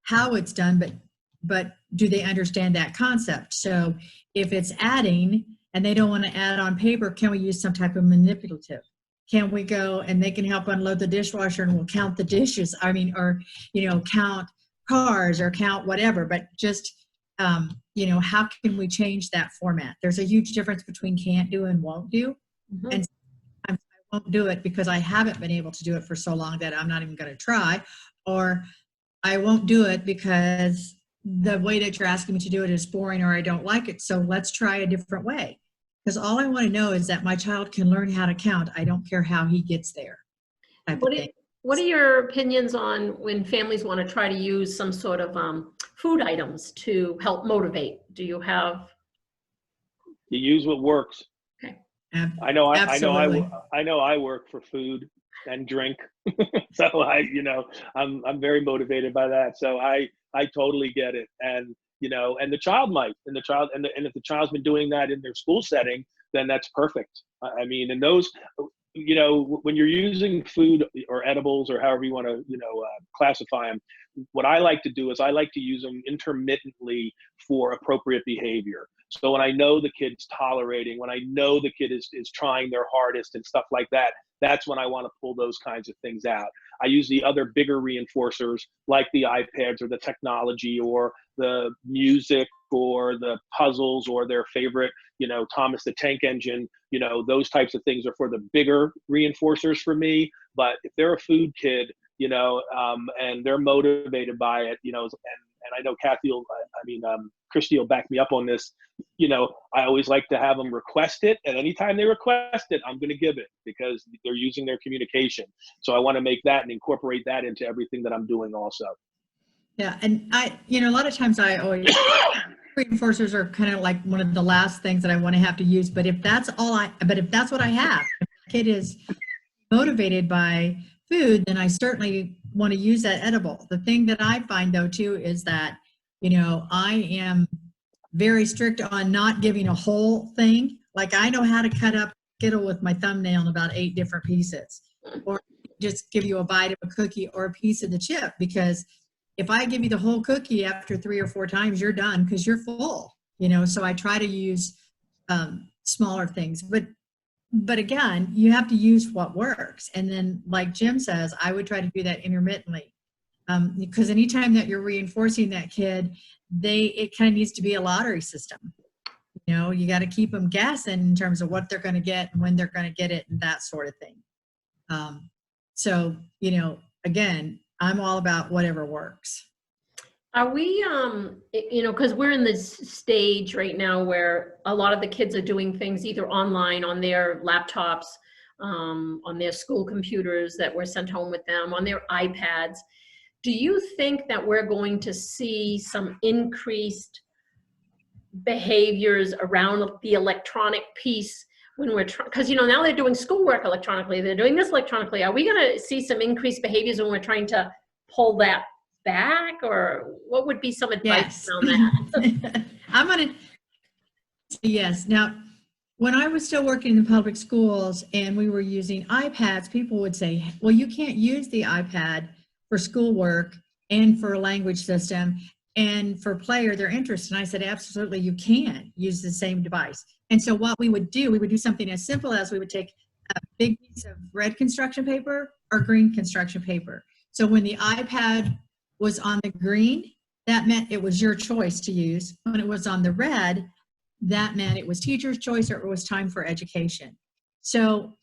how it's done, but do they understand that concept? So if it's adding, and they don't want to add on paper, can we use some type of manipulative? Can we go and they can help unload the dishwasher and we'll count the dishes? Or, count cars or count whatever, but just, how can we change that format? There's a huge difference between can't do and won't do. And sometimes I won't do it because I haven't been able to do it for so long that I'm not even going to try, or I won't do it because the way that you're asking me to do it is boring or I don't like it. So let's try a different way. Because all I want to know is that my child can learn how to count. I don't care how he gets there. What are your opinions on when families want to try to use some sort of food items to help motivate? Do you have? You use what works. Okay. I know I work for food and drink. So I'm very motivated by that. So I totally get it. And and the child might, and if the child's been doing that in their school setting, then that's perfect. I mean, and those, when you're using food or edibles or however you want to, classify them, what I like to do is I like to use them intermittently for appropriate behavior. So when I know the kid's tolerating, when I know the kid is trying their hardest and stuff like that, that's when I want to pull those kinds of things out. I use the other bigger reinforcers like the iPads or the technology or the music or the puzzles or their favorite, Thomas the Tank Engine, those types of things are for the bigger reinforcers for me. But if they're a food kid, and they're motivated by it, and I know Cathy Kristie will back me up on this. I always like to have them request it, and anytime they request it, I'm going to give it because they're using their communication. So I want to make that and incorporate that into everything that I'm doing also. Yeah, and a lot of times I always reinforcers are kind of like one of the last things that I want to have to use. But if that's what I have, if the kid is motivated by food, then I certainly want to use that edible. The thing that I find though too is that I am very strict on not giving a whole thing. Like I know how to cut up Skittle with my thumbnail in about 8 different pieces, or just give you a bite of a cookie or a piece of the chip, because if I give you the whole cookie after 3 or 4 times, you're done because you're full, so I try to use smaller things, but again, you have to use what works. And then like Jim says, I would try to do that intermittently. Because anytime that you're reinforcing that kid, it kind of needs to be a lottery system. You got to keep them guessing in terms of what they're going to get and when they're going to get it and that sort of thing. So, again, I'm all about whatever works. Are we, because we're in this stage right now where a lot of the kids are doing things either online on their laptops, on their school computers that were sent home with them, on their iPads. Do you think that we're going to see some increased behaviors around the electronic piece when we're because now they're doing schoolwork electronically, they're doing this electronically. Are we going to see some increased behaviors when we're trying to pull that back, or what would be some advice around that? I'm going to yes. Now, when I was still working in the public schools and we were using iPads, people would say, well, you can't use the iPad for schoolwork and for a language system and for play or their interests. And I said, absolutely, you can use the same device. And so what we would do something as simple as we would take a big piece of red construction paper or green construction paper. So when the iPad was on the green, that meant it was your choice to use. When it was on the red, that meant it was teacher's choice or it was time for education. So,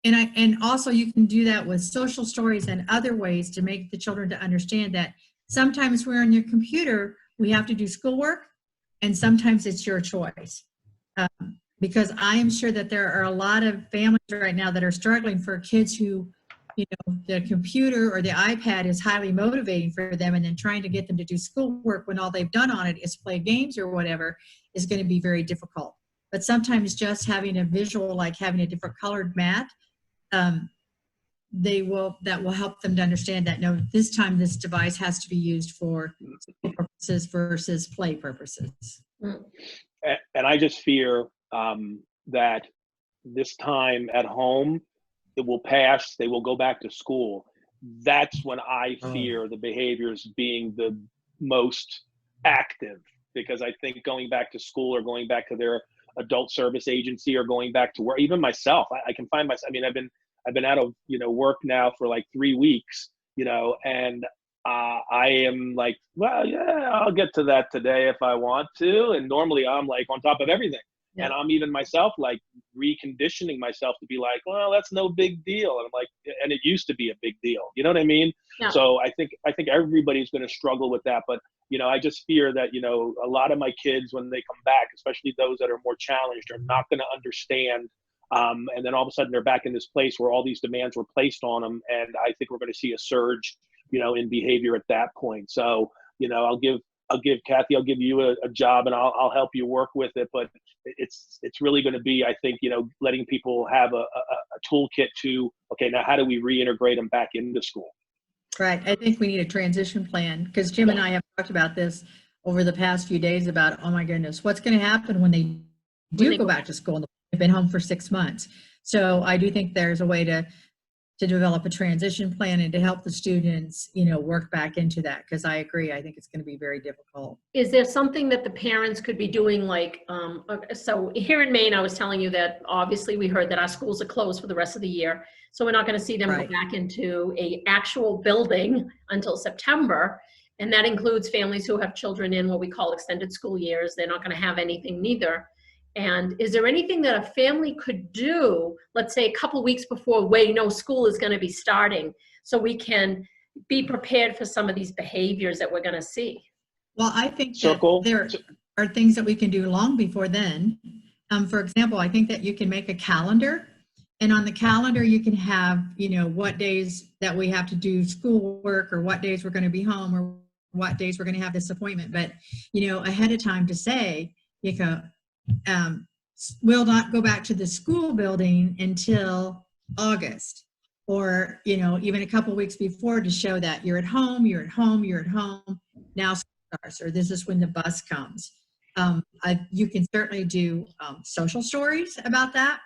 and also you can do that with social stories and other ways to make the children to understand that sometimes we're on your computer, we have to do schoolwork, and sometimes it's your choice. Because I am sure that there are a lot of families right now that are struggling for kids who, the computer or the iPad is highly motivating for them, and then trying to get them to do schoolwork when all they've done on it is play games or whatever is going to be very difficult. But sometimes just having a visual, like having a different colored mat, that will help them to understand that, no, this time this device has to be used for school purposes versus play purposes. And I just fear that this time at home, it will pass, they will go back to school. That's when I fear the behaviors being the most active, because I think going back to school or going back to their adult service agency or going back to work, even myself, I can find myself, I mean, I've been out of, work now for like 3 weeks, and I am like, well, yeah, I'll get to that today if I want to. And normally I'm like on top of everything. Yeah. And I'm even myself like reconditioning myself to be like, well, that's no big deal. And I'm like, and it used to be a big deal. You know what I mean? Yeah. So I think everybody's going to struggle with that. But, I just fear that, a lot of my kids, when they come back, especially those that are more challenged, are not going to understand. And then all of a sudden they're back in this place where all these demands were placed on them. And I think we're going to see a surge, in behavior at that point. So, I'll give Cathy, I'll give you a job and I'll help you work with it. But it's really going to be, I think, letting people have a toolkit to, okay, now how do we reintegrate them back into school? Right. I think we need a transition plan, because Jim and I have talked about this over the past few days about, oh my goodness, what's going to happen when they do go back to school and they've been home for 6 months. So I do think there's a way to develop a transition plan and to help the students, work back into that. Because I agree, I think it's going to be very difficult. Is there something that the parents could be doing? Like, so here in Maine, I was telling you that obviously we heard that our schools are closed for the rest of the year. So we're not going to see them go back into a actual building until September. And that includes families who have children in what we call extended school years. They're not going to have anything neither. And is there anything that a family could do, let's say a couple weeks before school is going to be starting, so we can be prepared for some of these behaviors that we're going to see? Well, I think that there are things that we can do long before then. For example, I think that you can make a calendar, and on the calendar you can have, what days that we have to do schoolwork, or what days we're going to be home, or what days we're going to have this appointment. But, ahead of time to say, we'll not go back to the school building until August, or, even a couple weeks before, to show that you're at home, now school starts, or this is when the bus comes. You can certainly do social stories about that.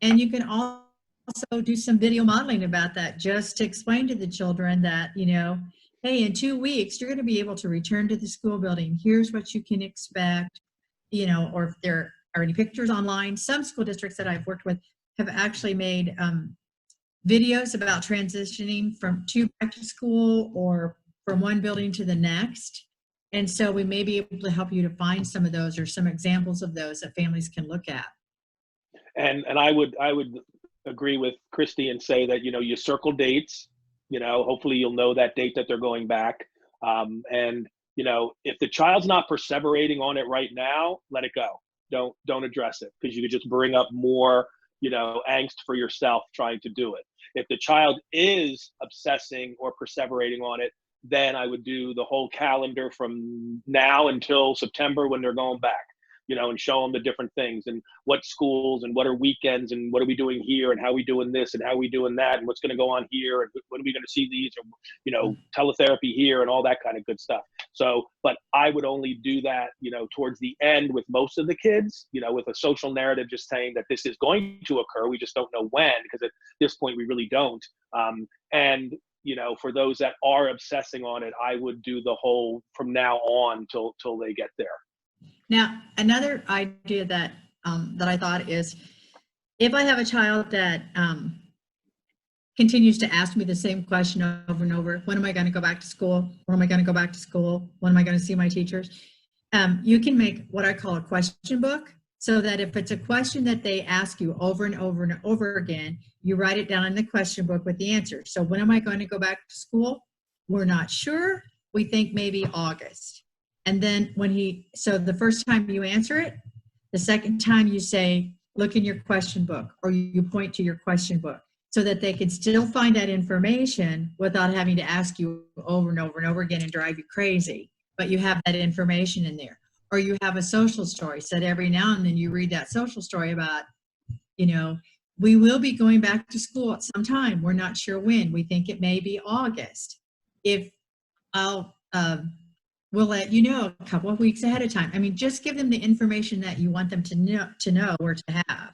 And you can also do some video modeling about that, just to explain to the children that, hey, in 2 weeks, you're going to be able to return to the school building. Here's what you can expect. Or if there are any pictures online. Some school districts that I've worked with have actually made videos about transitioning to back to school, or from one building to the next. And so we may be able to help you to find some of those, or some examples of those that families can look at. And I would agree with Kristie and say that, you circle dates, hopefully you'll know that date that they're going back. And if the child's not perseverating on it right now, let it go. Don't address it, because you could just bring up more, angst for yourself trying to do it. If the child is obsessing or perseverating on it, then I would do the whole calendar from now until September when they're going back, you know, and show them the different things and what schools and what are weekends and what are we doing here and how are we doing this and how are we doing that and what's going to go on here and when are we going to see these, or, you know, teletherapy here and all that kind of good stuff. So, but I would only do that, you know, towards the end with most of the kids, you know, with a social narrative just saying that this is going to occur. We just don't know when, because at this point we really don't. And you know, for those that are obsessing on it, I would do the whole from now on till they get there. Now, another idea that that I thought is, if I have a child that continues to ask me the same question over and over, when am I going to go back to school? When am I going to go back to school? When am I going to see my teachers? You can make what I call a question book, so that if it's a question that they ask you over and over and over again, you write it down in the question book with the answer. So when am I going to go back to school? We're not sure. We think maybe August. And then so the first time you answer it, the second time you say, look in your question book, or you point to your question book, so that they can still find that information without having to ask you over and over and over again and drive you crazy. But you have that information in there. Or you have a social story, so that every now and then you read that social story about, you know, we will be going back to school at some time. We're not sure when. We think it may be August. If we'll let you know a couple of weeks ahead of time. I mean, just give them the information that you want them to know or to have.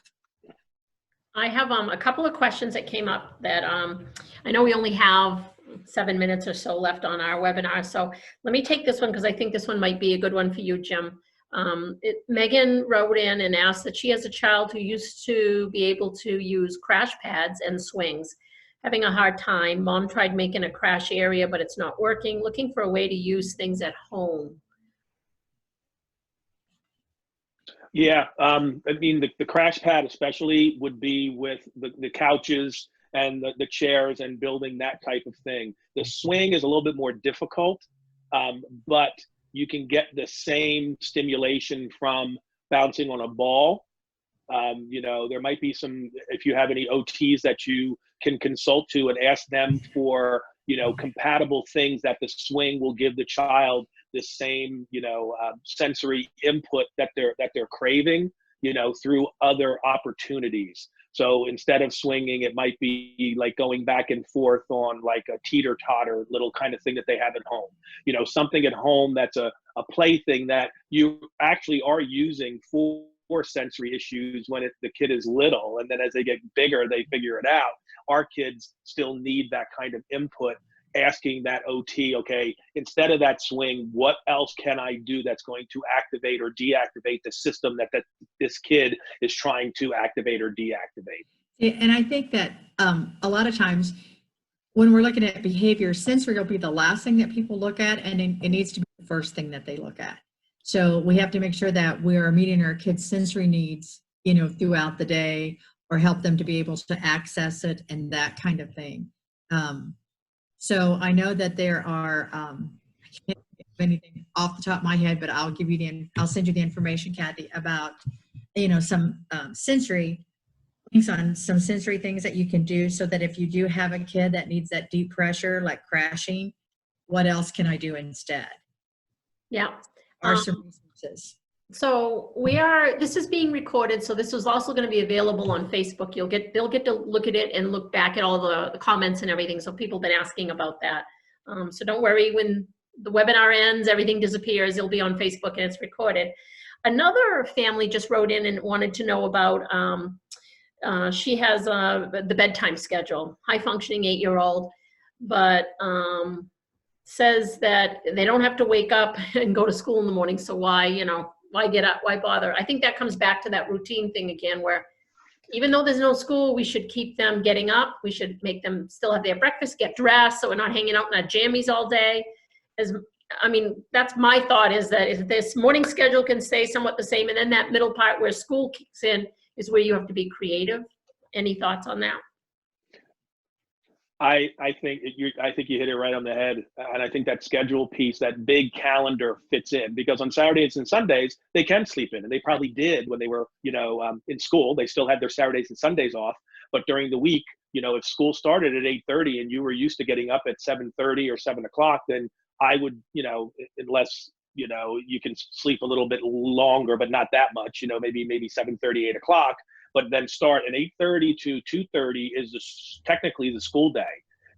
I have a couple of questions that came up that I know we only have 7 minutes or so left on our webinar. So let me take this one, because I think this one might be a good one for you, Jim. Megan wrote in and asked that she has a child who used to be able to use crash pads and swings, having a hard time. Mom tried making a crash area, but it's not working. Looking for a way to use things at home. Yeah, I mean, the crash pad especially would be with the couches and the chairs and building that type of thing. The swing is a little bit more difficult, but you can get the same stimulation from bouncing on a ball. You know, there might be some, if you have any OTs that you can consult to and ask them for, you know, compatible things that the swing will give the child the same, you know, sensory input that they're craving, you know, through other opportunities. So instead of swinging, it might be like going back and forth on like a teeter-totter little kind of thing that they have at home. You know, something at home that's a plaything that you actually are using for sensory issues when the kid is little, and then as they get bigger, they figure it out. Our kids still need that kind of input, asking that OT, okay, instead of that swing, what else can I do that's going to activate or deactivate the system that this kid is trying to activate or deactivate? And I think that a lot of times when we're looking at behavior, sensory will be the last thing that people look at, and it needs to be the first thing that they look at. So we have to make sure that we are meeting our kids' sensory needs, you know, throughout the day, or help them to be able to access it and that kind of thing. So I know that there are, I can't think of anything off the top of my head, but I'll send you the information, Cathy, about, you know, some sensory things on some sensory things that you can do, so that if you do have a kid that needs that deep pressure, like crashing, what else can I do instead? Yeah. Are some resources. So this is being recorded, so this is also going to be available on Facebook. They'll get to look at it and look back at all the comments and everything. So people have been asking about that. So don't worry, when the webinar ends, everything disappears. It'll be on Facebook and it's recorded. Another family just wrote in and wanted to know about, she has the bedtime schedule, high functioning 8-year-old, but says that they don't have to wake up and go to school in the morning. So why get up? Why bother? I think that comes back to that routine thing again, where even though there's no school, we should keep them getting up. We should make them still have their breakfast, get dressed, so we're not hanging out in our jammies all day. I mean, that's my thought, is that if this morning schedule can stay somewhat the same, and then that middle part where school kicks in is where you have to be creative. Any thoughts on that? I think you hit it right on the head, and I think that schedule piece, that big calendar, fits in, because on Saturdays and Sundays they can sleep in, and they probably did when they were, you know, in school. They still had their Saturdays and Sundays off, but during the week You know, if school started at 8:30 and you were used to getting up at 7:30 or 7 o'clock, then I would, you know, unless, you know, you can sleep a little bit longer, but not that much, you know, maybe 7:30, 8 o'clock, but then start at 8:30 to 2:30 is technically the school day.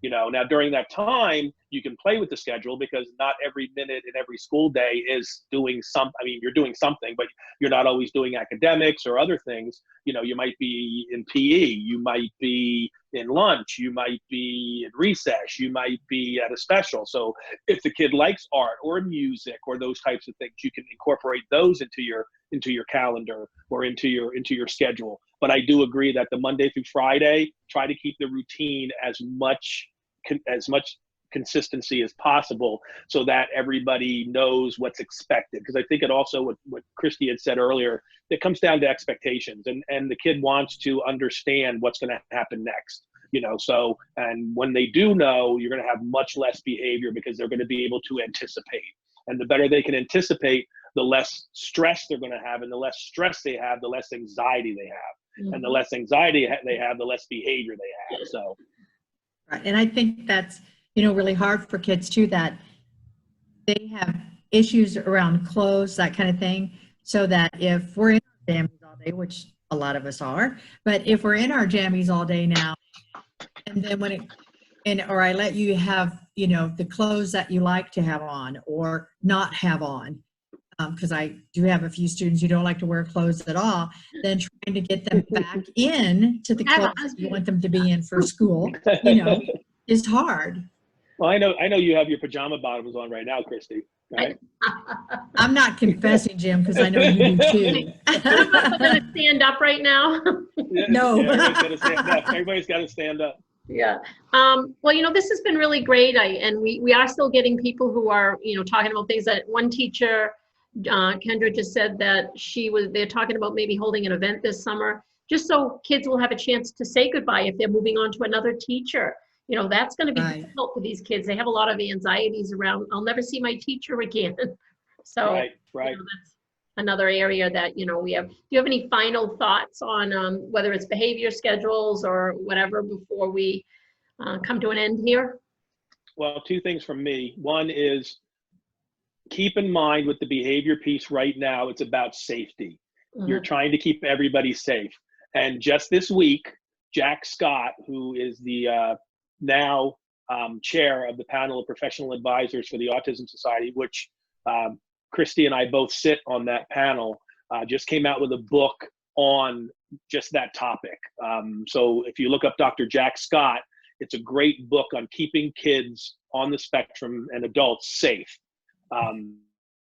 You know, now during that time, you can play with the schedule because not every minute in every school day is doing I mean, you're doing something, but you're not always doing academics or other things. You know, you might be in PE, you might be in lunch, you might be in recess, you might be at a special. So if the kid likes art or music or those types of things, you can incorporate those into your calendar or into your schedule. But I do agree that the Monday through Friday, try to keep the routine as much consistency as possible so that everybody knows what's expected. Because I think it also, what Kristie had said earlier, it comes down to expectations, and the kid wants to understand what's going to happen next. You know, so, and when they do know, you're going to have much less behavior because they're going to be able to anticipate. And the better they can anticipate, the less stress they're going to have, and the less stress they have, the less anxiety they have. Mm-hmm. And the less anxiety they have, the less behavior they have. So, right. And I think that's, you know, really hard for kids too, that they have issues around clothes, that kind of thing. So that if we're in our jammies all day, which a lot of us are, but if we're in our jammies all day now, and then or I let you have, you know, the clothes that you like to have on or not have on, because I do have a few students who don't like to wear clothes at all, then trying to get them back in to the clothes you want them to be in for school, you know, is hard. Well, I know you have your pajama bottoms on right now, Kristie, right? I'm not confessing, Jim, because I know you do too. I'm going to stand up right now. No. Yeah, everybody's got to stand up. Yeah. Well, you know, this has been really great. And we are still getting people who are, you know, talking about things. That one teacher, Kendra, just said that they're talking about maybe holding an event this summer, just so kids will have a chance to say goodbye if they're moving on to another teacher. You know, that's going to be difficult for these kids. They have a lot of anxieties around, I'll never see my teacher again. So right. You know, that's another area that, you know, we have. Do you have any final thoughts on whether it's behavior schedules or whatever before we come to an end here? Well, two things from me. One is, keep in mind with the behavior piece right now, it's about safety. Mm-hmm. You're trying to keep everybody safe. And just this week, Jack Scott, who is the now chair of the panel of professional advisors for the Autism Society, which Kristie and I both sit on that panel, just came out with a book on just that topic. So if you look up Dr. Jack Scott, it's a great book on keeping kids on the spectrum and adults safe. And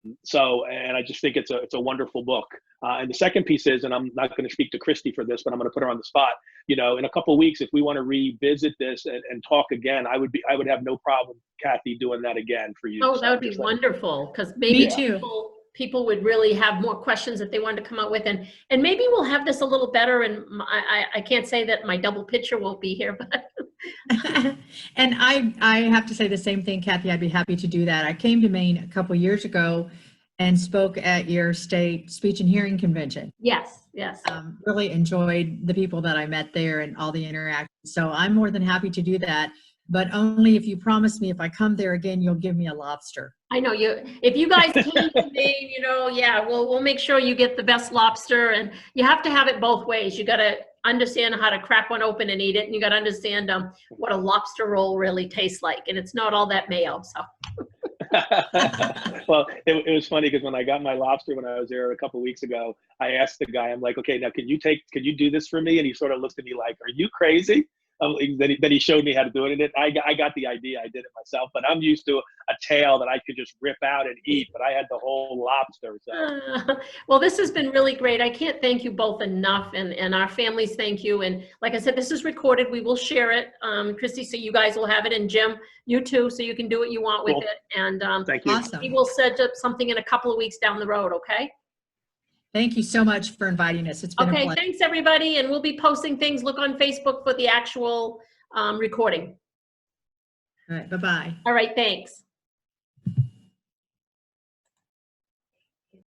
I just think it's a wonderful book. And the second piece is, and I'm not going to speak to Kristie for this, but I'm going to put her on the spot. You know, in a couple of weeks, if we want to revisit this and talk again, I would have no problem, Cathy, doing that again for you. Oh, that would be wonderful, because maybe people would really have more questions that they wanted to come up with, and maybe we'll have this a little better. And I can't say that my double picture won't be here, but. And I have to say the same thing, Cathy. I'd be happy to do that. I came to Maine a couple years ago and spoke at your state speech and hearing convention. Yes. Really enjoyed the people that I met there and all the interactions. So I'm more than happy to do that, but only if you promise me if I come there again, you'll give me a lobster. I know you. If you guys came to Maine, you know, yeah, we'll make sure you get the best lobster, and you have to have it both ways. You got to understand how to crack one open and eat it, and you got to understand what a lobster roll really tastes like, and it's not all that mayo. So. Well, it was funny because when I got my lobster when I was there a couple of weeks ago, I asked the guy, I'm like, okay, now can you do this for me? And he sort of looked at me like, are you crazy? Then he showed me how to do it, and I got the idea. I did it myself, but I'm used to a tail that I could just rip out and eat, but I had the whole lobster. So. Well, this has been really great. I can't thank you both enough, and our families thank you. And like I said, this is recorded. We will share it, Kristie, so you guys will have it, and Jim, you too, so you can do what you want with it. And thank you. Awesome. We will set up something in a couple of weeks down the road, okay? Thank you so much for inviting us. It's been a pleasure. Okay, thanks everybody, and we'll be posting things. Look on Facebook for the actual recording. All right, bye-bye. All right, thanks.